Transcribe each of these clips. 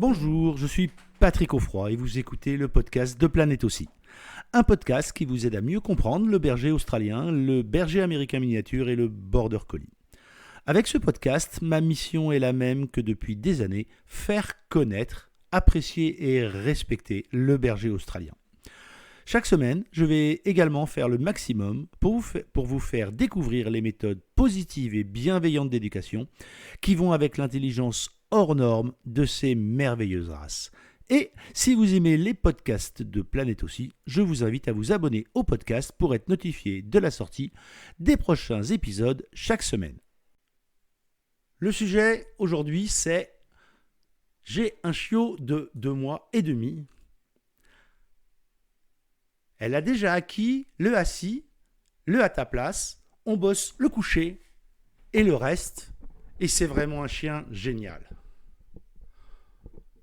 Bonjour, je suis Patrick Offroy et vous écoutez le podcast de Planète aussi. Un podcast qui vous aide à mieux comprendre le berger australien, le berger américain miniature et le border collie. Avec ce podcast, ma mission est la même que depuis des années, faire connaître, apprécier et respecter le berger australien. Chaque semaine, je vais également faire le maximum pour vous faire découvrir les méthodes positives et bienveillantes d'éducation qui vont avec l'intelligence hors norme de ces merveilleuses races. Et si vous aimez les podcasts de Planète aussi, je vous invite à vous abonner au podcast pour être notifié de la sortie des prochains épisodes chaque semaine. Le sujet aujourd'hui, c'est j'ai un chiot de 2 mois et demi. Elle a déjà acquis le assis, le à ta place, on bosse le coucher et le reste, et c'est vraiment un chien génial.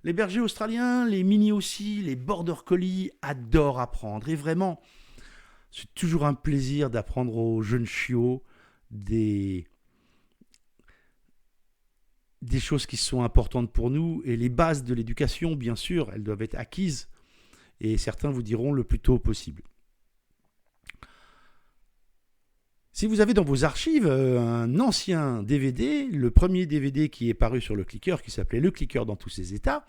Les bergers australiens, les mini aussi, les border collies adorent apprendre, et vraiment, c'est toujours un plaisir d'apprendre aux jeunes chiots des choses qui sont importantes pour nous, et les bases de l'éducation, bien sûr, elles doivent être acquises, et certains vous diront le plus tôt possible. Si vous avez dans vos archives un ancien DVD, le premier DVD qui est paru sur le clicker, qui s'appelait Le clicker dans tous ses états,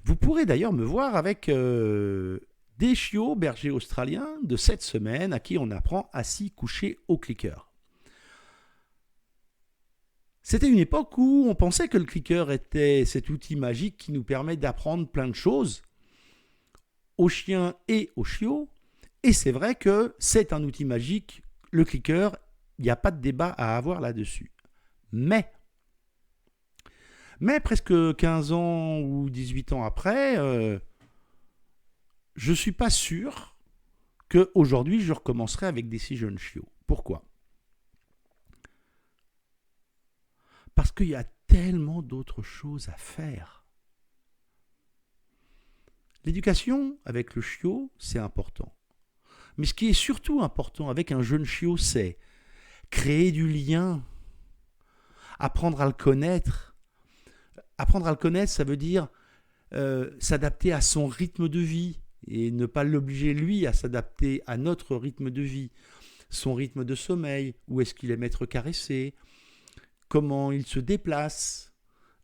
vous pourrez d'ailleurs me voir avec des chiots bergers australiens de 7 semaines à qui on apprend assis couché au clicker. C'était une époque où on pensait que le clicker était cet outil magique qui nous permet d'apprendre plein de choses aux chiens et aux chiots. Et c'est vrai que c'est un outil magique, le clicker, il n'y a pas de débat à avoir là-dessus. Mais presque 15 ans ou 18 ans après, je ne suis pas sûr qu'aujourd'hui je recommencerai avec des si jeunes chiots. Pourquoi ? Parce qu'il y a tellement d'autres choses à faire. L'éducation avec le chiot, c'est important. Mais ce qui est surtout important avec un jeune chiot, c'est créer du lien, apprendre à le connaître. Apprendre à le connaître, ça veut dire s'adapter à son rythme de vie et ne pas l'obliger, lui, à s'adapter à notre rythme de vie. Son rythme de sommeil, où est-ce qu'il aime être caressé, comment il se déplace,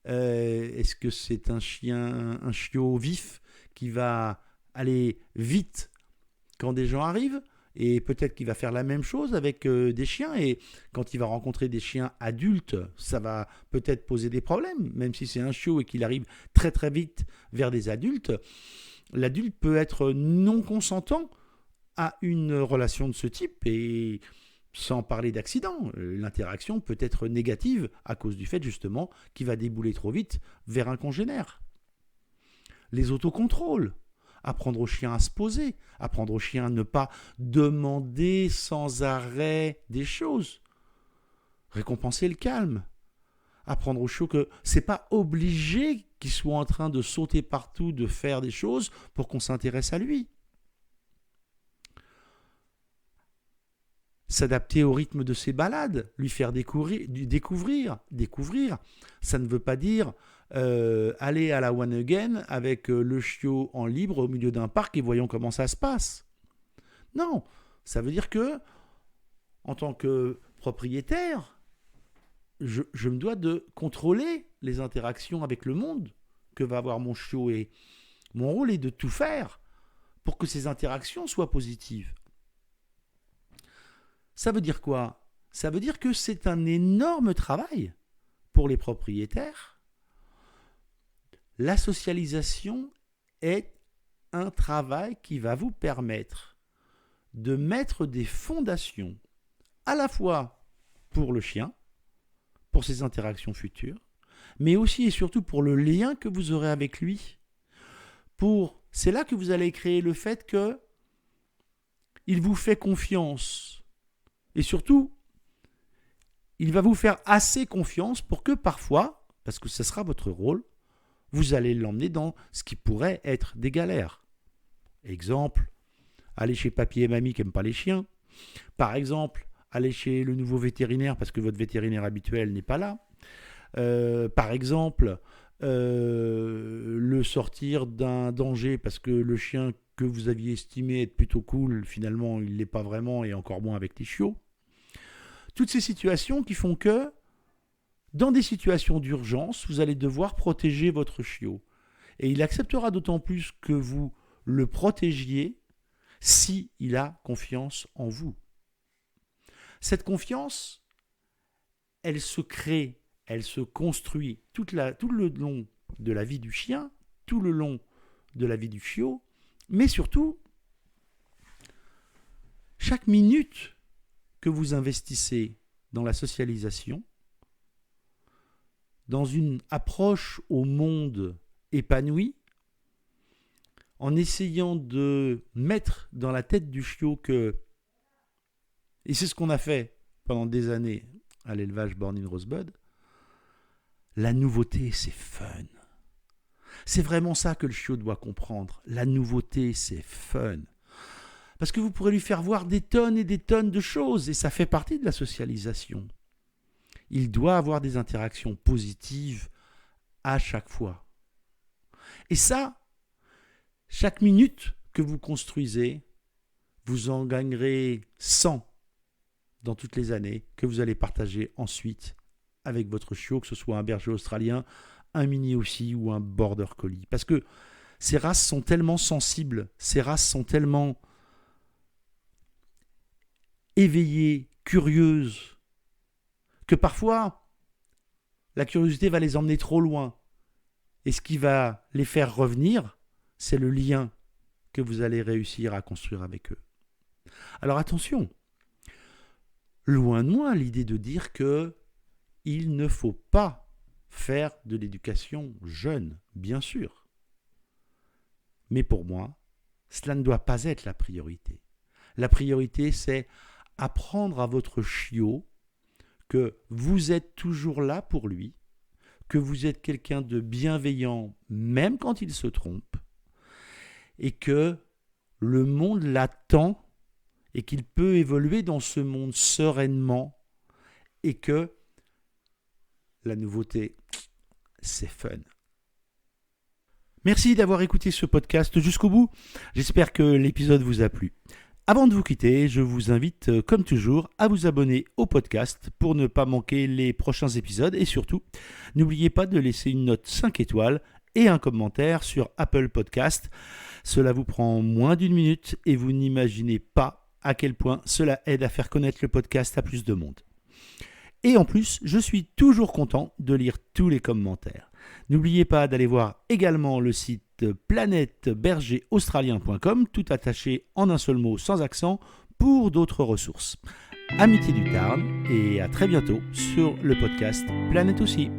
est-ce que c'est un chiot vif qui va aller vite quand des gens arrivent, et peut-être qu'il va faire la même chose avec des chiens, et quand il va rencontrer des chiens adultes, ça va peut-être poser des problèmes, même si c'est un chiot et qu'il arrive très très vite vers des adultes, l'adulte peut être non consentant à une relation de ce type, et sans parler d'accident, l'interaction peut être négative à cause du fait justement qu'il va débouler trop vite vers un congénère. Les autocontrôles, apprendre au chien à se poser, apprendre au chien à ne pas demander sans arrêt des choses, récompenser le calme, apprendre au chiot que c'est pas obligé qu'il soit en train de sauter partout, de faire des choses pour qu'on s'intéresse à lui. S'adapter au rythme de ses balades, lui faire découvrir. Ça ne veut pas dire aller à la One Again avec le chiot en libre au milieu d'un parc et voyons comment ça se passe. Non, ça veut dire que, en tant que propriétaire, je me dois de contrôler les interactions avec le monde que va avoir mon chiot, et mon rôle est de tout faire pour que ces interactions soient positives. Ça veut dire quoi ? Ça veut dire que c'est un énorme travail pour les propriétaires. La socialisation est un travail qui va vous permettre de mettre des fondations à la fois pour le chien, pour ses interactions futures, mais aussi et surtout pour le lien que vous aurez avec lui. C'est là que vous allez créer le fait qu'il vous fait confiance. Et surtout, il va vous faire assez confiance pour que parfois, parce que ce sera votre rôle, vous allez l'emmener dans ce qui pourrait être des galères. Exemple, aller chez papy et mamie qui n'aiment pas les chiens. Par exemple, aller chez le nouveau vétérinaire parce que votre vétérinaire habituel n'est pas là. Par exemple, le sortir d'un danger parce que le chien que vous aviez estimé être plutôt cool, finalement, il ne l'est pas vraiment, et encore moins avec les chiots. Toutes ces situations qui font que, dans des situations d'urgence, vous allez devoir protéger votre chiot. Et il acceptera d'autant plus que vous le protégiez si il a confiance en vous. Cette confiance, elle se crée, elle se construit tout le long de la vie du chien, tout le long de la vie du chiot, mais surtout, chaque minute que vous investissez dans la socialisation, dans une approche au monde épanoui, en essayant de mettre dans la tête du chiot que, et c'est ce qu'on a fait pendant des années à l'élevage Born in Rosebud, la nouveauté c'est fun. C'est vraiment ça que le chiot doit comprendre. La nouveauté c'est fun. Parce que vous pourrez lui faire voir des tonnes et des tonnes de choses, et ça fait partie de la socialisation. Il doit avoir des interactions positives à chaque fois. Et ça, chaque minute que vous construisez, vous en gagnerez 100 dans toutes les années que vous allez partager ensuite avec votre chiot, que ce soit un berger australien, un mini aussi ou un border collie. Parce que ces races sont tellement sensibles, ces races sont tellement éveillées, curieuses, que parfois, la curiosité va les emmener trop loin. Et ce qui va les faire revenir, c'est le lien que vous allez réussir à construire avec eux. Alors attention, loin de moi l'idée de dire que il ne faut pas faire de l'éducation jeune, bien sûr. Mais pour moi, cela ne doit pas être la priorité. La priorité, c'est apprendre à votre chiot que vous êtes toujours là pour lui, que vous êtes quelqu'un de bienveillant même quand il se trompe, et que le monde l'attend et qu'il peut évoluer dans ce monde sereinement, et que la nouveauté, c'est fun. Merci d'avoir écouté ce podcast jusqu'au bout. J'espère que l'épisode vous a plu. Avant de vous quitter, je vous invite, comme toujours, à vous abonner au podcast pour ne pas manquer les prochains épisodes. Et surtout, n'oubliez pas de laisser une note 5 étoiles et un commentaire sur Apple Podcast. Cela vous prend moins d'1 minute et vous n'imaginez pas à quel point cela aide à faire connaître le podcast à plus de monde. Et en plus, je suis toujours content de lire tous les commentaires. N'oubliez pas d'aller voir également le site planètebergeraustralien.com, tout attaché en un seul mot sans accent, pour d'autres ressources. Amitié du Tarn et à très bientôt sur le podcast Planète aussi.